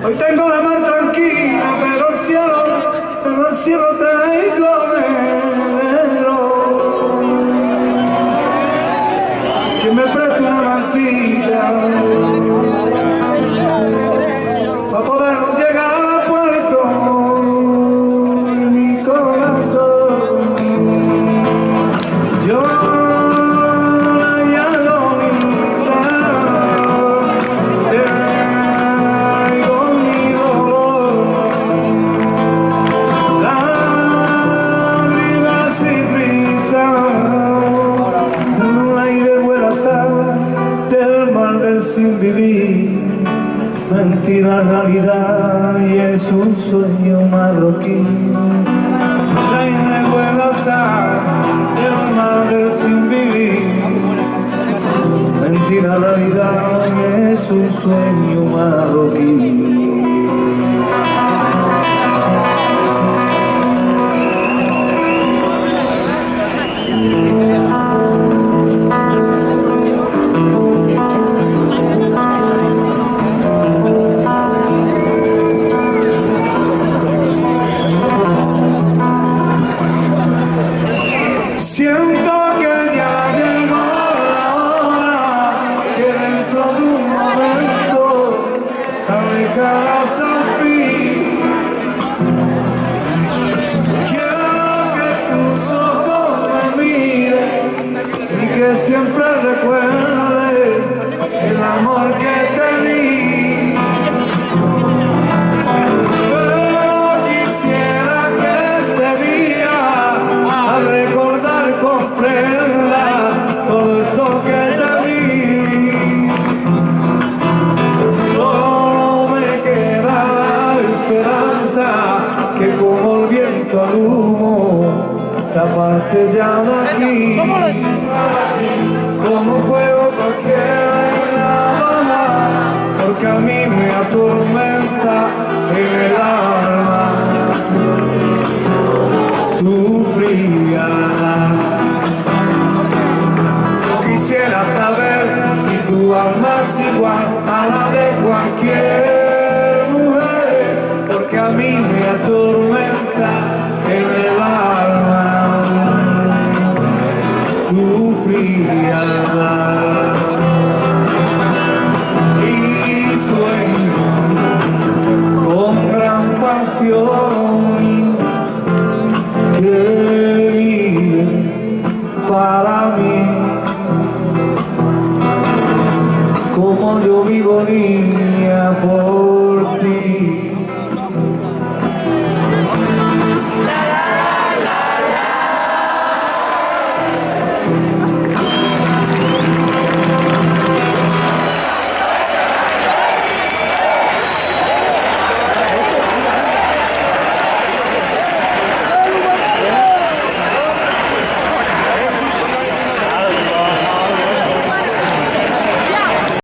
Hoy tengo la mar tranquila, pero el cielo traigo dentro. Que me preste una mantilla para poder llegar a puerto y mi corazón. Yo sin vivir, mentira realidad y es un sueño marroquí. Trae buen azar del mar del sin vivir, mentira realidad y es un sueño marroquí. Siento que ya llegó la hora, que dentro de un momento alejarás al fin. Quiero que tus ojos me miren y que siempre recuerde el amor que te di. Pero quisiera que ese día, al recordar, comprenda todo esto que te di. Solo me queda la esperanza que como el viento al humo taparte ya de aquí. Como juego cualquiera y nada más, porque a mí me atormenta en el alma tu frialdad. Quisiera saber si tu alma es igual a la de cualquier mujer, porque a mí me atormenta en el alma tu frialdad. Y sueño con gran pasión que vive para mí, como yo vivo, niña, por